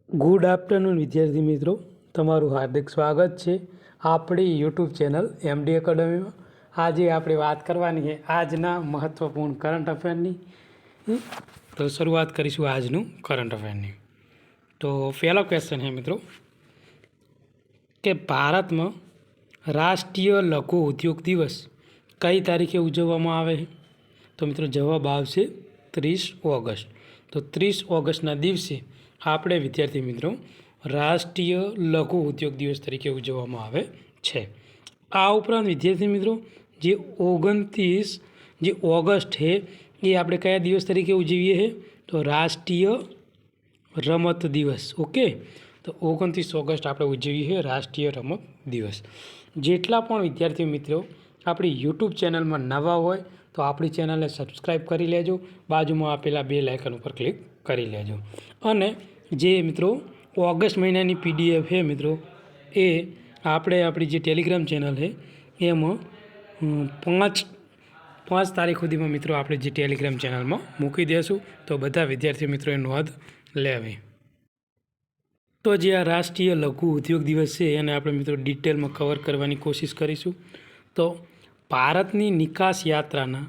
Good afternoon વિદ્યાર્થી મિત્રો, તમારું હાર્દિક સ્વાગત છે આપણી યુટ્યુબ ચેનલ એમડી એકેડમીમાં। આજે આપણે વાત કરવાની છે આજના મહત્ત્વપૂર્ણ કરંટ અફેરની। તો શરૂઆત કરીશું આજનું કરંટ અફેરની। તો પહેલો ક્વેશ્ચન છે મિત્રો કે ભારતમાં રાષ્ટ્રીય લઘુ ઉદ્યોગ દિવસ કઈ તારીખે ઉજવવામાં આવે છે? તો મિત્રો જવાબ આવશે 30 ઓગસ્ટ। તો 30 ઓગસ્ટના દિવસે આપણે વિદ્યાર્થી મિત્રો રાષ્ટ્રીય લઘુ ઉદ્યોગ દિવસ તરીકે ઉજવવામાં આવે છે। આ ઉપરાંત વિદ્યાર્થી મિત્રો જે 29 ઓગસ્ટ છે એ આપણે કયા દિવસ તરીકે ઉજવીએ છીએ? તો રાષ્ટ્રીય રમત દિવસ। ઓકે, તો 29 ઓગસ્ટ આપણે ઉજવીએ છીએ રાષ્ટ્રીય રમત દિવસ। જેટલા પણ વિદ્યાર્થી મિત્રો આપણી યુટ્યુબ ચેનલમાં નવા હોય તો આપણી ચેનલને સબસ્ક્રાઈબ કરી લેજો, બાજુમાં આપેલા બેલ આઇકન ઉપર ક્લિક કરી લેજો। અને જે મિત્રો ઓગસ્ટ મહિનાની પીડીએફ છે મિત્રો એ આપણે આપણી જે ટેલિગ્રામ ચેનલ છે એમાં 5 તારીખ સુધીમાં મિત્રો આપણે જે ટેલિગ્રામ ચેનલમાં મૂકી દઈશું, તો બધા વિદ્યાર્થી મિત્રોએ નોંધ લેવી। તો જે આ રાષ્ટ્રીય લઘુ ઉદ્યોગ દિવસ છે એને આપણે મિત્રો ડિટેલમાં કવર કરવાની કોશિશ કરીશું। તો ભારતની નિકાસ યાત્રાના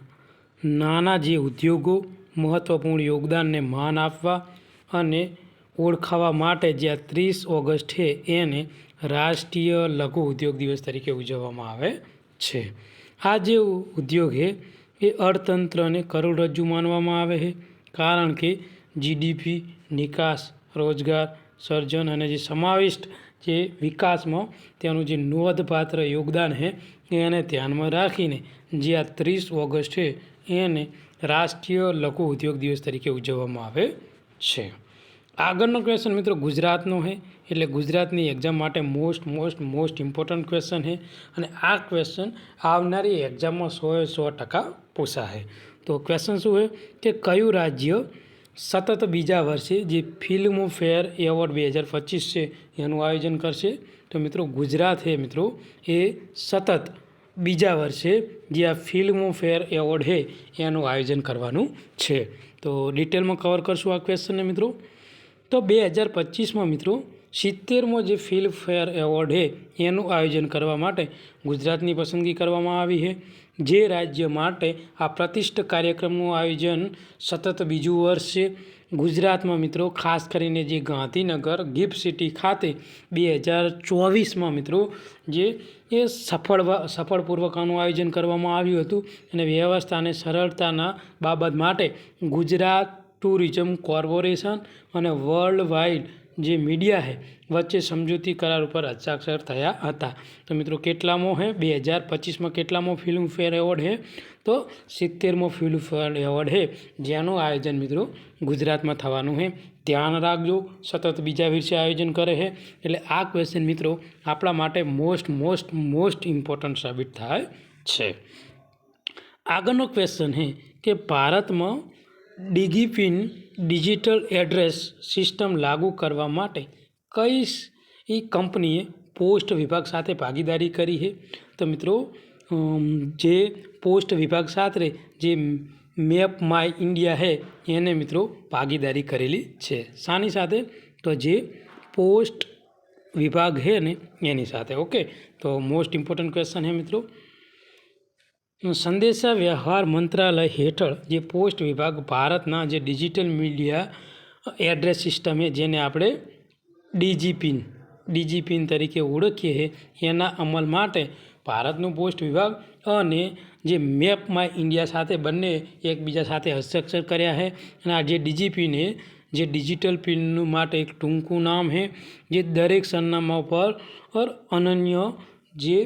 નાના જે ઉદ્યોગો મહત્ત્વપૂર્ણ યોગદાનને માન આપવા અને ઓળખાવા માટે જે આ 30 ઓગસ્ટ છે એને રાષ્ટ્રીય લઘુ ઉદ્યોગ દિવસ તરીકે ઉજવવામાં આવે છે। આ જે ઉદ્યોગ છે એ અર્થતંત્રને કરોડરજ્જુ માનવામાં આવે છે, કારણ કે જીડીપી, નિકાસ, રોજગાર સર્જન અને જે સમાવિષ્ટ જે વિકાસમાં તેનું જે નોંધપાત્ર યોગદાન છે એને ધ્યાનમાં રાખીને જે આ 30 ઓગસ્ટ છે એને રાષ્ટ્રીય લઘુ ઉદ્યોગ દિવસ તરીકે ઉજવવામાં આવે છે। આગળનો ક્વેશ્ચન મિત્રો ગુજરાતનો છે, એટલે ગુજરાતની એક્ઝામ માટે મોસ્ટ ઇમ્પોર્ટન્ટ ક્વેશ્ચન છે અને આ ક્વેશ્ચન આવનારી એક્ઝામમાં 100% પૂછાશે। તો ક્વેશ્ચન શું છે કે કયું રાજ્ય સતત બીજા વર્ષે જે ફિલ્મફેર એવોર્ડ 2025 છે એનું આયોજન કરશે? તો મિત્રો ગુજરાત છે મિત્રો એ સતત બીજા વર્ષે જે આ ફિલ્મફેર એવોર્ડ છે એનું આયોજન કરવાનું છે। તો ડિટેલમાં કવર કરશું આ ક્વેશ્ચનને મિત્રો। તો 2025માં મિત્રો 70મો જે ફિલ્મફેર એવોર્ડ છે એનું આયોજન કરવા માટે ગુજરાતની પસંદગી કરવામાં આવી છે। જે રાજ્ય માટે આ પ્રતિષ્ઠિત કાર્યક્રમનું આયોજન સતત બીજું વર્ષ છે। ગુજરાતમાં મિત્રો ખાસ કરીને જે ગાંધીનગર ગિફ્ટ સિટી ખાતે 2024માં મિત્રો જે એ સફળપૂર્વક આનું આયોજન કરવામાં આવ્યું હતું અને વ્યવસ્થા અને સરળતાના બાબત માટે ગુજરાત ટુરિઝમ કોર્પોરેશન અને વર્લ્ડ વાઇડ જે મીડિયા છે વચ્ચે સમજૂતી કરાર ઉપર હસ્તાક્ષર થયા હતા। તો મિત્રો કેટલામો છે 2025માં કેટલામો ફિલ્મફેર એવોર્ડ છે? તો 70મો ફિલ્મફેર એવોર્ડ છે જેનું આયોજન મિત્રો ગુજરાતમાં થવાનું છે। ધ્યાન રાખજો, સતત બીજા વર્ષે આયોજન કરે છે એટલે આ ક્વેશ્ચન મિત્રો આપણા માટે મોસ્ટ ઇમ્પોર્ટન્ટ સાબિત થાય છે। આગળનો ક્વેશ્ચન છે કે ભારતમાં ડિગીપિન ડિજિટલ એડ્રેસ સિસ્ટમ લાગુ કરવા માટે કઈ કંપનીએ પોસ્ટ વિભાગ સાથે ભાગીદારી કરી છે? તો મિત્રો જે પોસ્ટ વિભાગ સાથે જે મેપ માય ઇન્ડિયા છે એને મિત્રો ભાગીદારી કરેલી છે। શાની સાથે? તો જે પોસ્ટ વિભાગ છે ને એની સાથે। ઓકે, તો મોસ્ટ ઇમ્પોર્ટન્ટ ક્વેશ્ચન છે મિત્રો। સંદેશા વ્યવહાર મંત્રાલય હેઠળ જે પોસ્ટ વિભાગ ભારતના જે ડિજિટલ મીડિયા એડ્રેસ સિસ્ટમ છે જેને આપણે ડીજીપિન તરીકે ઓળખીએ છીએ એના અમલ માટે ભારતનું પોસ્ટ વિભાગ અને જે મેપ માય ઇન્ડિયા સાથે બંને એકબીજા સાથે હસ્તાક્ષર કર્યા છે। અને આ જે ડીજીપીને જે ડિજિટલ પિન માટે એક ટૂંકું નામ છે જે દરેક સરનામા પર અનન્ય જે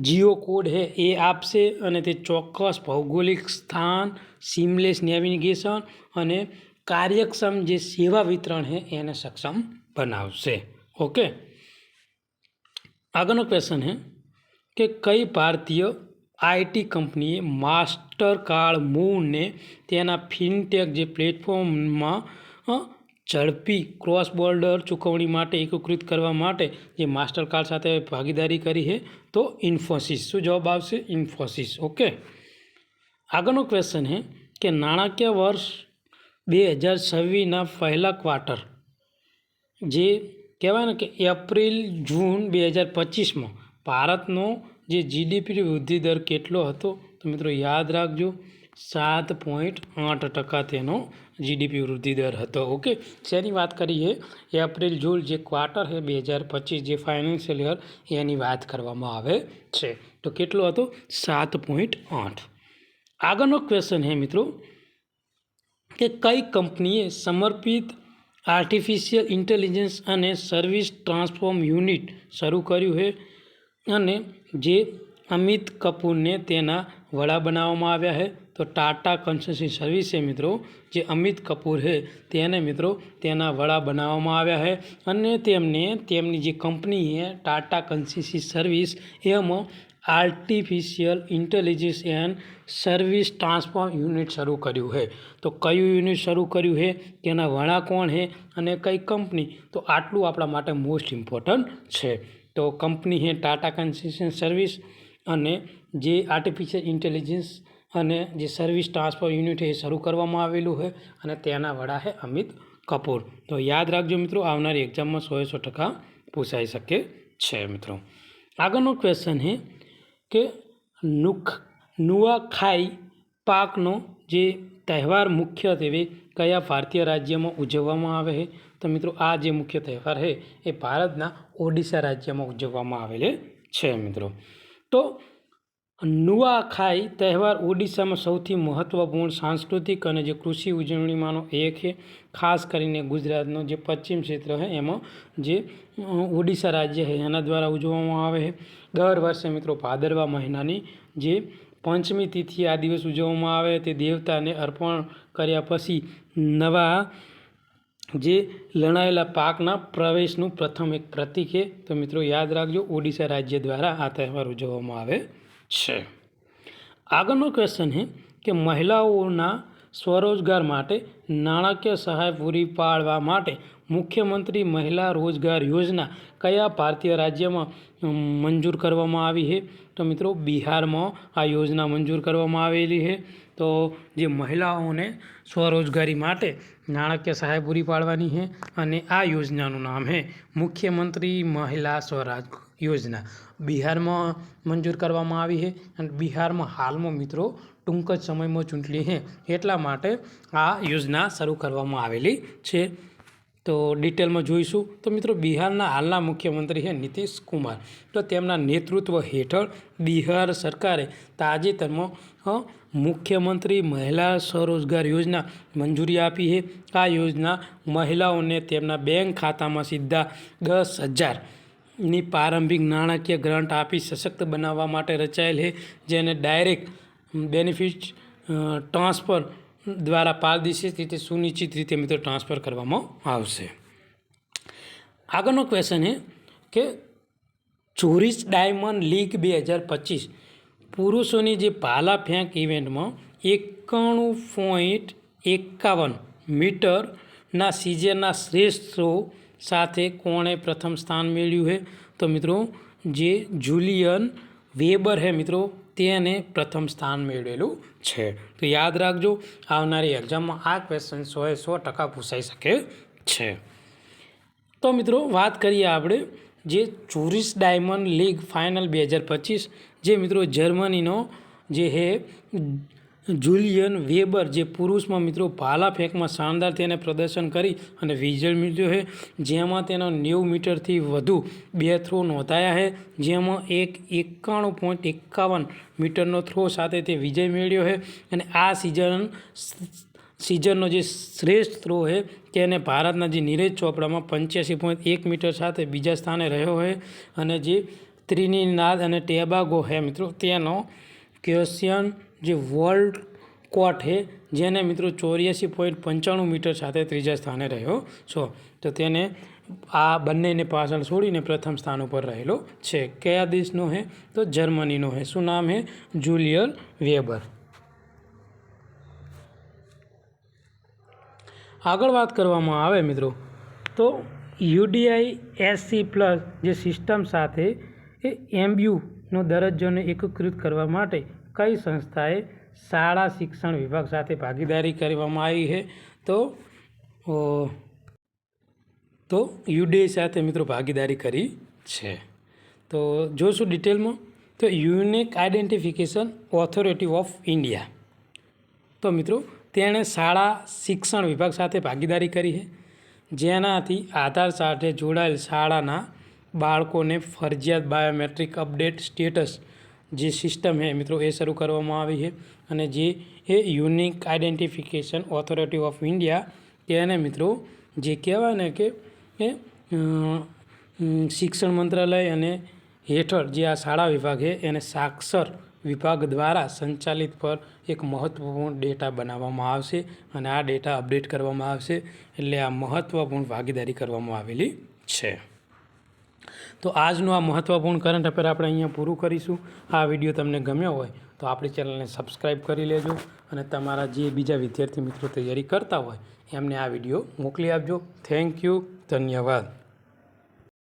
જીઓ કોડ છે એ આપશે અને તે ચોક્કસ ભૌગોલિક સ્થાન, સીમલેસ નેવિગેશન અને કાર્યક્ષમ જે સેવા વિતરણ છે એને સક્ષમ બનાવશે। ઓકે, આગળનો ક્વેશ્ચન છે કે કઈ ભારતીય આઈટી કંપનીએ માસ્ટરકાર્ડ મૂવને તેના ફિનટેક જે પ્લેટફોર્મમાં ઝડપી ક્રોસ બોર્ડર ચૂકવણી માટે એકીકૃત કરવા માટે જે માસ્ટરકાર્ડ સાથે ભાગીદારી કરી છે? તો ઇન્ફોસિસ। શું જવાબ આવશે? ઇન્ફોસિસ। ઓકે, આગળનો ક્વેશ્ચન છે કે નાણાકીય વર્ષ 2026ના પહેલા ક્વાર્ટર જે કહેવાય ને કે એપ્રિલ જૂન 2025માં ભારતનો જે જીડીપી વૃદ્ધિ દર કેટલો હતો? તો મિત્રો યાદ રાખજો, 7.8% તેનો જીડીપી વૃદ્ધિ દર હતો. ઓકે, શેની વાત કરીએ? એપ્રિલ જૂન જે ક્વાર્ટર છે 2025 જે ફાઇનાન્શિયલ યર એની વાત કરવામાં આવે છે. તો કેટલો હતો? 7.8. આગળનો ક્વેશ્ચન છે મિત્રો કે કઈ કંપનીએ સમર્પિત આર્ટિફિશિયલ ઇન્ટેલિજન્સ અને સર્વિસ ટ્રાન્સફોર્મ યુનિટ શરૂ કર્યું છે અને જે અમિત કપૂરને તેના વડા બનાવવામાં આવ્યા છે? તો ટાટા કન્સલ્ટન્સી સર્વિસ છે મિત્રો, જે અમિત કપૂર છે તેને મિત્રો તેના વડા બનાવવામાં આવ્યા છે અને તેમને તેમની જે કંપની છે ટાટા કન્સલ્ટન્સી સર્વિસ એમાં artificial intelligence and service transform unit શરૂ કર્યું છે. તો કયું યુનિટ શરૂ કર્યું છે, તેના વડા કોણ છે અને કઈ કંપની? તો આટલું આપણા માટે મોસ્ટ ઇમ્પોર્ટન્ટ છે. તો કંપની છે ટાટા કન્સલ્ટન્સી સર્વિસ અને જે આર્ટિફિશિયલ ઇન્ટેલિજન્સ અને જે સર્વિસ ટ્રાન્સફર યુનિટ એ શરૂ કરવામાં આવેલું છે અને તેના વડા છે અમિત કપૂર. તો યાદ રાખજો મિત્રો, આવનારી એક્ઝામમાં 100% પૂછાઈ શકે છે મિત્રો. આગળનો ક્વેશ્ચન છે કે નુઆખાઈ પાકનો જે તહેવાર મુખ્યત્વે કયા ભારતીય રાજ્યમાં ઉજવવામાં આવે છે? તો મિત્રો આ જે મુખ્ય તહેવાર છે એ ભારતના ઓડિશા રાજ્યમાં ઉજવવામાં આવેલો છે મિત્રો. તો નુઆખાઈ તહેવાર ઓડિશામાં સૌથી મહત્ત્વપૂર્ણ સાંસ્કૃતિક અને જે કૃષિ ઉજવણીમાંનો એક છે. ખાસ કરીને ગુજરાતનો જે પશ્ચિમ ક્ષેત્ર છે એમાં જે ઓડિશા રાજ્ય છે એના દ્વારા ઉજવવામાં આવે છે. દર વર્ષે મિત્રો ભાદરવા મહિનાની જે પંચમી તિથિ આ દિવસ ઉજવવામાં આવે તે દેવતાને અર્પણ કર્યા પછી નવા જે લણાયેલા પાકના પ્રવેશનું પ્રથમ એક પ્રતીક છે. તો મિત્રો યાદ રાખજો, ઓડિશા રાજ્ય દ્વારા આ તહેવાર ઉજવવામાં આવે છે. આગળનો ક્વેશ્ચન છે કે મહિલાઓના સ્વરોજગાર માટે નાણાકીય સહાય પૂરી પાડવા માટે મુખ્યમંત્રી મહિલા રોજગાર યોજના કયા ભારતીય રાજ્યમાં મંજૂર કરવામાં આવી છે? તો મિત્રો બિહારમાં આ યોજના મંજૂર કરવામાં આવેલી છે. તો જે મહિલાઓને સ્વરોજગારી માટે નાણાકીય સહાય પૂરી પાડવાની છે અને આ યોજનાનું નામ છે મુખ્યમંત્રી મહિલા સ્વરાજ યોજના. બિહારમાં મંજૂર કરવામાં આવી છે અને બિહારમાં હાલમાં મિત્રો ટૂંક જ સમયમાં ચૂંટણી છે એટલા માટે આ યોજના શરૂ કરવામાં આવેલી છે. તો ડિટેલમાં જોઈશું. તો મિત્રો બિહારના હાલના મુખ્યમંત્રી છે નીતિશ કુમાર. તો તેમના નેતૃત્વ હેઠળ બિહાર સરકારે તાજેતરમાં મુખ્યમંત્રી મહિલા સ્વરોજગાર યોજના મંજૂરી આપી છે. આ યોજના મહિલાઓને તેમના બેંક ખાતામાં સીધા 10,000ની પ્રારંભિક નાણાકીય ગ્રાન્ટ આપી સશક્ત બનાવવા માટે રચાયેલ છે, જેને ડાયરેક્ટ બેનિફિટ ટ્રાન્સફર દ્વારા પારદર્શક રીતે સુનિશ્ચિત રીતે મિત્રો ટ્રાન્સફર કરવામાં આવશે. આગળનો ક્વેશ્ચન છે કે ચોરીસ ડાયમંડ લીગ 2025 પુરુષોની જે ભાલા ફેંક ઇવેન્ટમાં 91.51 મીટરના સીઝનના શ્રેષ્ઠ થ્રો સાથે કોણે પ્રથમ સ્થાન મેળવ્યું છે? તો મિત્રો જે જુલિયન વેબર છે મિત્રો તેને પ્રથમ સ્થાન મેળવેલું છે. તો યાદ રાખજો, આવનારી એક્ઝામમાં આ ક્વેશ્ચન 100% પૂછાઈ શકે છે. તો મિત્રો વાત કરીએ આપણે જે ચોરીસ ડાયમંડ લીગ ફાઇનલ 2025 જે મિત્રો જર્મનીનો જે છે જુલિયન વેબર જે પુરુષમાં મિત્રો ભાલા ફેંકમાં શાનદાર તેને પ્રદર્શન કરી અને વિજય મેળવ્યો છે, જેમાં તેનો 90 મીટરથી વધુ 2 થ્રો નોંધાયા છે, જેમાં એક 91.51 મીટરનો થ્રો સાથે તે વિજય મેળવ્યો છે અને આ સિઝનનો જે શ્રેષ્ઠ થ્રો છે તેને ભારતના જે નીરજ ચોપડામાં 85.1 મીટર સાથે બીજા સ્થાને રહ્યો છે અને જે ત્રિનિદાદ અને ટોબેગો છે મિત્રો તેનો ક્વેશ્ચન જે વર્લ્ડ કોટ છે જેને મિત્રો 84.95 મીટર સાથે ત્રીજા સ્થાને રહ્યો છો. તો તેને આ બંનેને પાછળ છોડીને પ્રથમ સ્થાન ઉપર રહેલો છે. કયા દેશનો છે? તો જર્મનીનો છે. શું નામ છે? Julienne weber. આગળ વાત કરવામાં આવે મિત્રો તો UDISC પ્લસ જે સિસ્ટમ સાથે એ MBUનો દરજ્જોને એકીકૃત કરવા માટે કઈ સંસ્થાએ શાળા શિક્ષણ વિભાગ સાથે ભાગીદારી કરવામાં આવી છે? તો તો યુડીએ સાથે મિત્રો ભાગીદારી કરી છે. તો જોશું ડિટેલમાં. તો unique identification authority of India, તો મિત્રો તેણે શાળા શિક્ષણ વિભાગ સાથે ભાગીદારી કરી છે, જેનાથી આધાર સાથે જોડાયેલ શાળાના બાળકોને ફરજિયાત બાયોમેટ્રિક અપડેટ સ્ટેટસ જે સિસ્ટમ છે મિત્રો એ શરૂ કરવામાં આવી છે. અને જે એ unique identification authority of India તેને મિત્રો જે કહેવાય ને કે એ શિક્ષણ મંત્રાલય અને હેઠળ જે આ શાળા વિભાગ છે એને સાક્ષર વિભાગ દ્વારા સંચાલિત પર એક મહત્ત્વપૂર્ણ ડેટા બનાવવામાં આવશે અને આ ડેટા અપડેટ કરવામાં આવશે. એટલે આ મહત્ત્વપૂર્ણ ભાગીદારી કરવામાં આવેલી છે. તો આજનું આ મહત્ત્વપૂર્ણ કરંટ અફેર આપણે અહીંયા પૂરું કરીશું. આ વિડીયો તમને ગમ્યો હોય તો આપણી ચેનલને સબસ્ક્રાઈબ કરી લેજો અને તમારા જે બીજા વિદ્યાર્થી મિત્રો તૈયારી કરતા હોય એમને આ વિડીયો મોકલી આપજો. થેન્ક યુ, ધન્યવાદ.